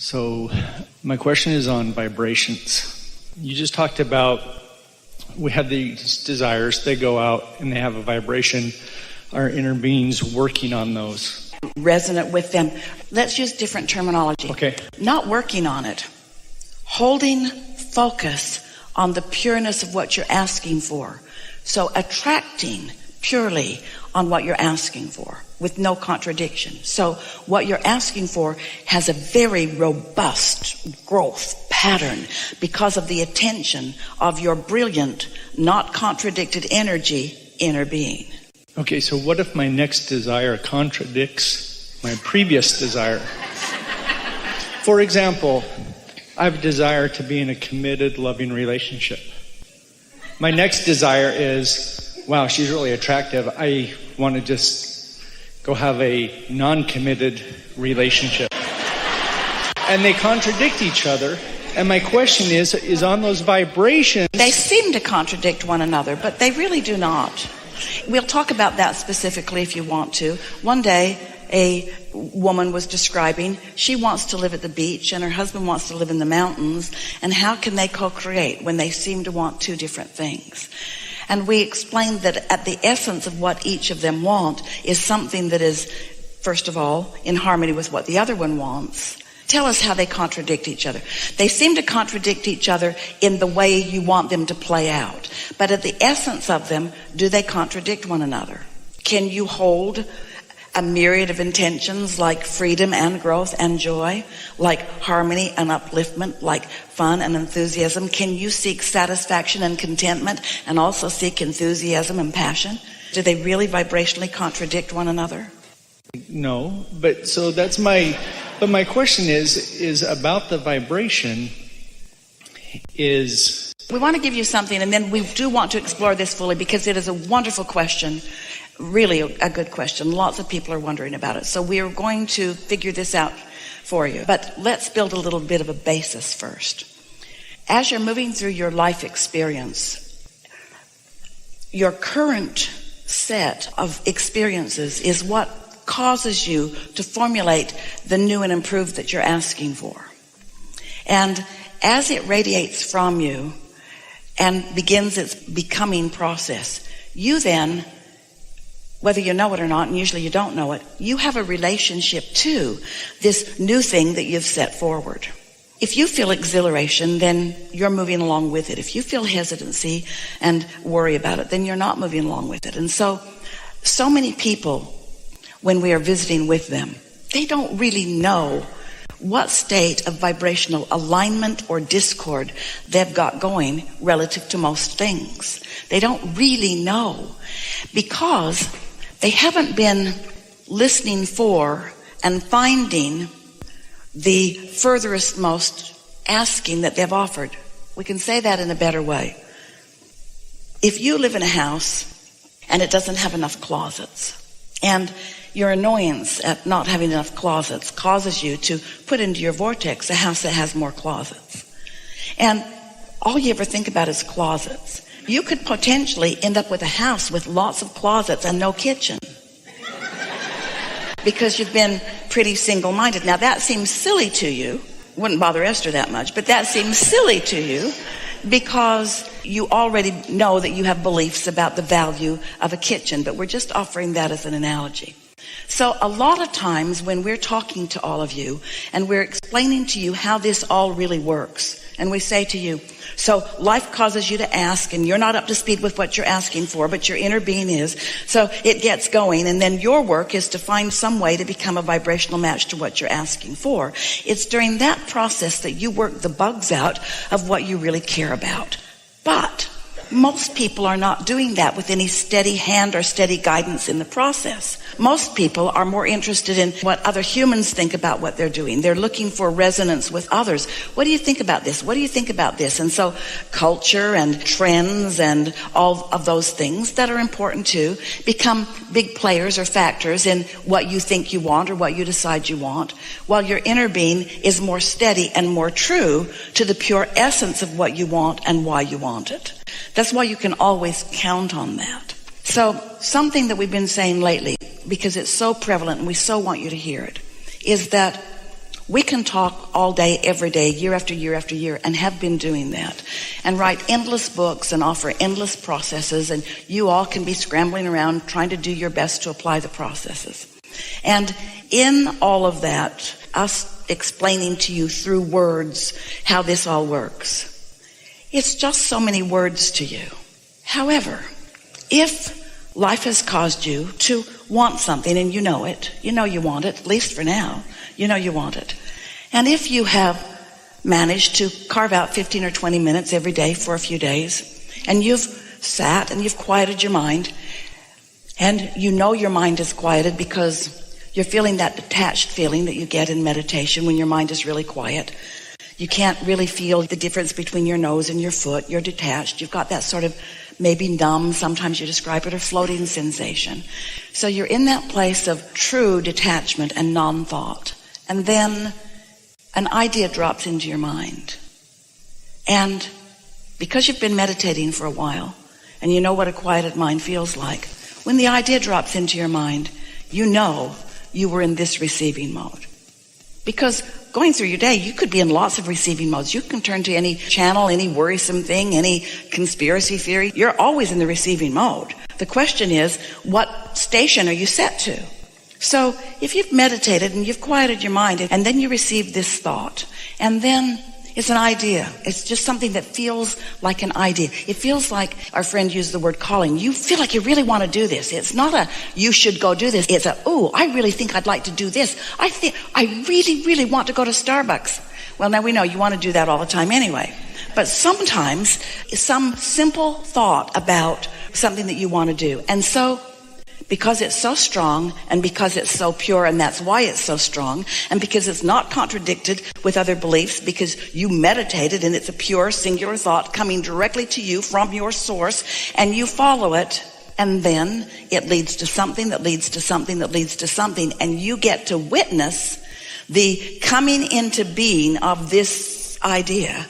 So my question is on vibrations. You just talked about we have these desires, they go out and they have a vibration. Our inner being's working on those. Resonant with them. Let's use different terminology. Okay. Not working on it. Holding focus on the pureness of what you're asking for. So attracting purely on what you're asking for with no contradiction. So what you're asking for has a very robust growth pattern because of the attention of your brilliant, not contradicted energy, inner being. Okay, so what if my next desire contradicts my previous desire? For example, I have a desire to be in a committed, loving relationship. My next desire is, wow, she's really attractive. I want to just go have a non-committed relationship. And they contradict each other. And my question is on those vibrations... They seem to contradict one another, but they really do not. We'll talk about that specifically if you want to. One day, a woman was describing, she wants to live at the beach and her husband wants to live in the mountains, and how can they co-create when they seem to want two different things? And we explained that at the essence of what each of them want is something that is, first of all, in harmony with what the other one wants. Tell us how they contradict each other. They seem to contradict each other in the way you want them to play out. But at the essence of them, do they contradict one another? Can you hold a myriad of intentions like freedom and growth and joy, like harmony and upliftment, like fun and enthusiasm? Can you seek satisfaction and contentment and also seek enthusiasm and passion? Do they really vibrationally contradict one another? No, but so that's but my question is about the vibration is... We want to give you something, and then we do want to explore this fully because it is a wonderful question. Really a good question. Lots of people are wondering about it. So we are going to figure this out for you. But let's build a little bit of a basis first. As you're moving through your life experience, your current set of experiences is what causes you to formulate the new and improved that you're asking for. And as it radiates from you and begins its becoming process, you then, whether you know it or not, and usually you don't know it, you have a relationship to this new thing that you've set forward. If you feel exhilaration, then you're moving along with it. If you feel hesitancy and worry about it, then you're not moving along with it. And so many people, when we are visiting with them, they don't really know what state of vibrational alignment or discord they've got going relative to most things. They don't really know because they haven't been listening for and finding the furthest most asking that they've offered. We can say that in a better way. If you live in a house and it doesn't have enough closets, and your annoyance at not having enough closets causes you to put into your vortex a house that has more closets, and all you ever think about is closets, you could potentially end up with a house with lots of closets and no kitchen because you've been pretty single-minded. Now that seems silly to you. Wouldn't bother Esther that much, but that seems silly to you because you already know that you have beliefs about the value of a kitchen, but we're just offering that as an analogy. So a lot of times when we're talking to all of you and we're explaining to you how this all really works, and we say to you, so life causes you to ask, and you're not up to speed with what you're asking for, but your inner being is, so it gets going, and then your work is to find some way to become a vibrational match to what you're asking for. It's during that process that you work the bugs out of what you really care about. But most people are not doing that with any steady hand or steady guidance in the process. Most people are more interested in what other humans think about what they're doing. They're looking for resonance with others. What do you think about this? What do you think about this? And so culture and trends and all of those things that are important too become big players or factors in what you think you want or what you decide you want, while your inner being is more steady and more true to the pure essence of what you want and why you want it. That's why you can always count on that. So something that we've been saying lately, because it's so prevalent and we so want you to hear it, is that We can talk all day, every day, year after year after year, and have been doing that, and write endless books and offer endless processes, and you all can be scrambling around trying to do your best to apply the processes. And in all of that, us explaining to you through words how this all works, it's just so many words to you. However, if life has caused you to want something, and you know it, you know you want it, at least for now, you know you want it. And if you have managed to carve out 15 or 20 minutes every day for a few days, and you've sat and you've quieted your mind, and you know your mind is quieted because you're feeling that detached feeling that you get in meditation when your mind is really quiet. You can't really feel the difference between your nose and your foot. You're detached. You've got that sort of maybe numb, sometimes you describe it, or floating sensation. So you're in that place of true detachment and non-thought. And then an idea drops into your mind. And because you've been meditating for a while, and you know what a quieted mind feels like, when the idea drops into your mind, you know you were in this receiving mode. Because going through your day, you could be in lots of receiving modes. You can turn to any channel, any worrisome thing, any conspiracy theory. You're always in the receiving mode. The question is, what station are you set to? So if you've meditated and you've quieted your mind, and then you receive this thought, and then it's an idea. It's just something that feels like an idea. It feels like, our friend used the word calling. You feel like you really want to do this. It's not a, you should go do this. It's a, oh, I really think I'd like to do this. I think I really, really want to go to Starbucks. Well, now we know you want to do that all the time anyway. But sometimes some simple thought about something that you want to do. And so, because it's so strong, and because it's so pure, and that's why it's so strong, and because it's not contradicted with other beliefs, because you meditated and it's a pure, singular thought coming directly to you from your source, and you follow it, and then it leads to something that leads to something that leads to something, and you get to witness the coming into being of this idea.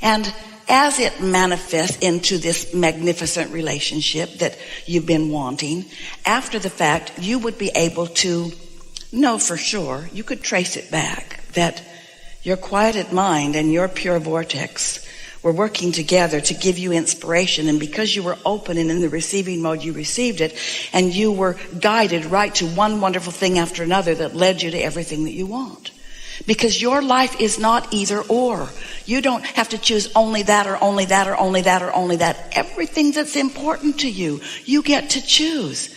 And as it manifests into this magnificent relationship that you've been wanting, after the fact, you would be able to know for sure, you could trace it back, that your quieted mind and your pure vortex were working together to give you inspiration. And because you were open and in the receiving mode, you received it, and you were guided right to one wonderful thing after another that led you to everything that you want. Because your life is not either or. You don't have to choose only that or only that or only that or only that. Everything that's important to you, you get to choose.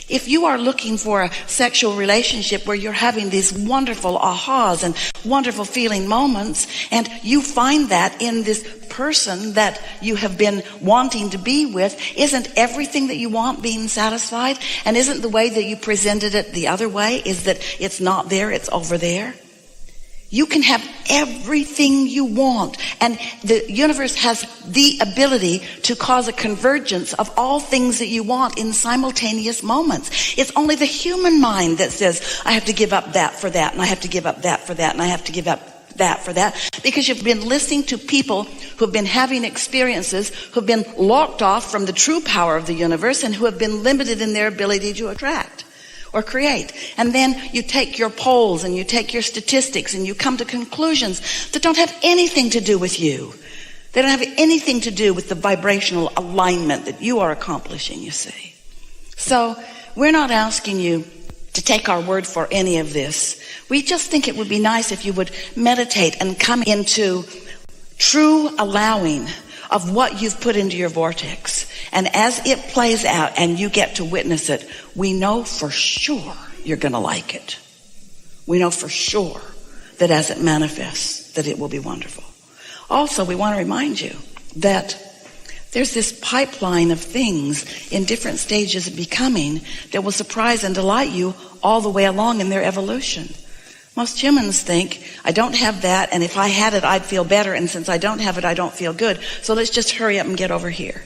If you are looking for a sexual relationship where you're having these wonderful ahas and wonderful feeling moments, and you find that in this person that you have been wanting to be with, isn't everything that you want being satisfied? And isn't the way that you presented it the other way, is that it's not there, it's over there? You can have everything you want, and the universe has the ability to cause a convergence of all things that you want in simultaneous moments. It's only the human mind that says, I have to give up that for that, and I have to give up that for that, and I have to give up that for that, because you've been listening to people who've been having experiences, who've been locked off from the true power of the universe, and who have been limited in their ability to attract or create. And then you take your polls and you take your statistics and you come to conclusions that don't have anything to do with you. They don't have anything to do with the vibrational alignment that you are accomplishing, you see. So we're not asking you to take our word for any of this. We just think it would be nice if you would meditate and come into true allowing of what you've put into your vortex. And as it plays out and you get to witness it, we know for sure you're going to like it. We know for sure that as it manifests, that it will be wonderful. Also, we want to remind you that there's this pipeline of things in different stages of becoming that will surprise and delight you all the way along in their evolution. Most humans think, I don't have that, and if I had it, I'd feel better, and since I don't have it, I don't feel good, so let's just hurry up and get over here.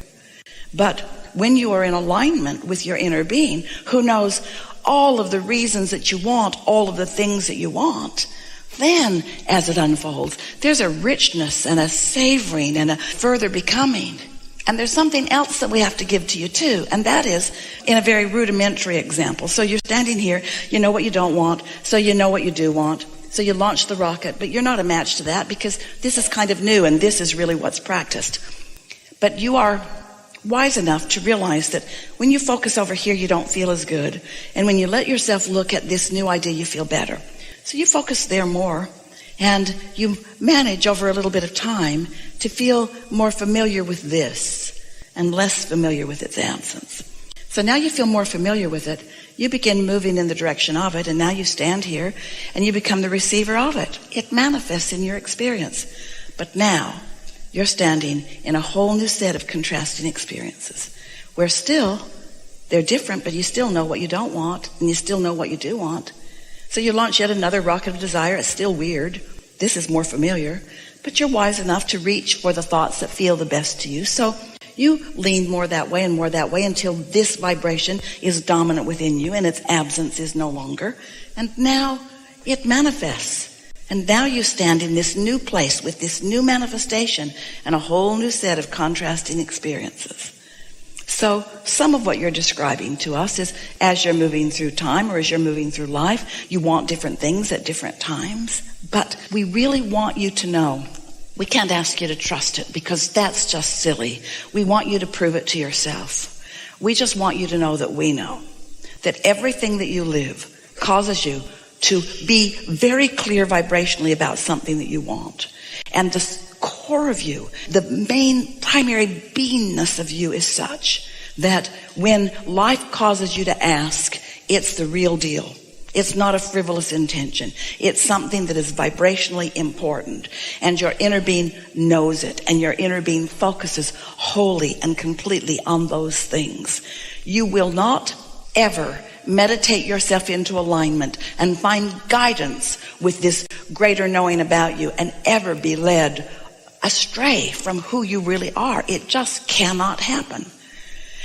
But when you are in alignment with your inner being, who knows all of the reasons that you want, all of the things that you want, then as it unfolds, there's a richness and a savoring and a further becoming. And there's something else that we have to give to you too, and that is in a very rudimentary example. So you're standing here, you know what you don't want, so you know what you do want. So you launch the rocket, but you're not a match to that because this is kind of new and this is really what's practiced. But you are wise enough to realize that when you focus over here, you don't feel as good. And when you let yourself look at this new idea, you feel better. So you focus there more, and you manage over a little bit of time to feel more familiar with this and less familiar with its absence. So now you feel more familiar with it. You begin moving in the direction of it, and now you stand here and you become the receiver of it. It manifests in your experience. But now you're standing in a whole new set of contrasting experiences where still they're different, but you still know what you don't want and you still know what you do want. So you launch yet another rocket of desire. It's still weird. This is more familiar, but you're wise enough to reach for the thoughts that feel the best to you. So you lean more that way and more that way until this vibration is dominant within you and its absence is no longer. And now it manifests. And now you stand in this new place with this new manifestation and a whole new set of contrasting experiences. So some of what you're describing to us is as you're moving through time or as you're moving through life, you want different things at different times. But we really want you to know. We can't ask you to trust it because that's just silly. We want you to prove it to yourself. We just want you to know that we know that everything that you live causes you to be very clear vibrationally about something that you want. And the core of you, the main primary beingness of you is such that when life causes you to ask, it's the real deal. It's not a frivolous intention. It's something that is vibrationally important. And your inner being knows it. And your inner being focuses wholly and completely on those things. You will not ever meditate yourself into alignment and find guidance with this greater knowing about you and ever be led astray from who you really are. It just cannot happen.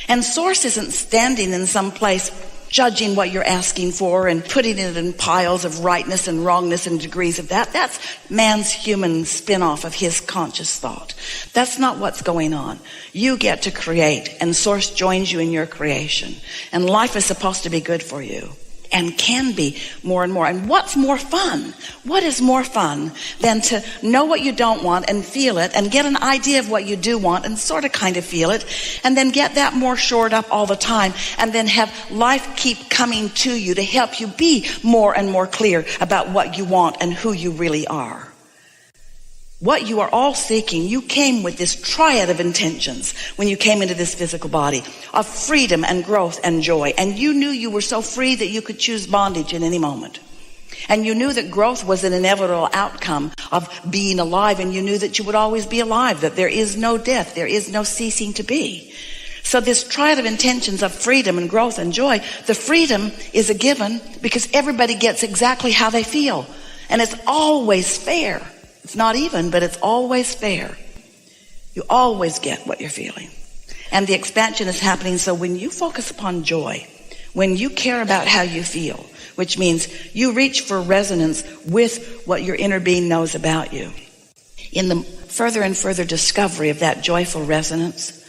And Source isn't standing in some place judging what you're asking for and putting it in piles of rightness and wrongness and degrees of that. That's man's human spin-off of his conscious thought. That's not what's going on. You get to create, and Source joins you in your creation. And life is supposed to be good for you. And can be more and more. And what's more fun? What is more fun than to know what you don't want and feel it and get an idea of what you do want and sort of kind of feel it and then get that more shored up all the time and then have life keep coming to you to help you be more and more clear about what you want and who you really are. What you are all seeking, you came with this triad of intentions when you came into this physical body of freedom and growth and joy. And you knew you were so free that you could choose bondage in any moment. And you knew that growth was an inevitable outcome of being alive. And you knew that you would always be alive, that there is no death, there is no ceasing to be. So this triad of intentions of freedom and growth and joy, the freedom is a given because everybody gets exactly how they feel. And it's always fair. It's not even, but it's always fair. You always get what you're feeling. And the expansion is happening. So when you focus upon joy, when you care about how you feel, which means you reach for resonance with what your inner being knows about you, in the further and further discovery of that joyful resonance,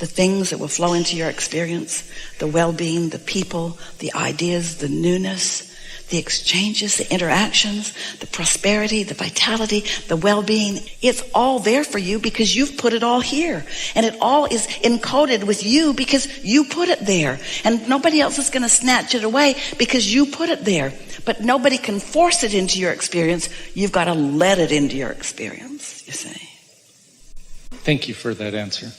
the things that will flow into your experience, the well-being, the people, the ideas, the newness, the exchanges, the interactions, the prosperity, the vitality, the well-being. It's all there for you because you've put it all here. And it all is encoded with you because you put it there. And nobody else is going to snatch it away because you put it there. But nobody can force it into your experience. You've got to let it into your experience, you see. Thank you for that answer.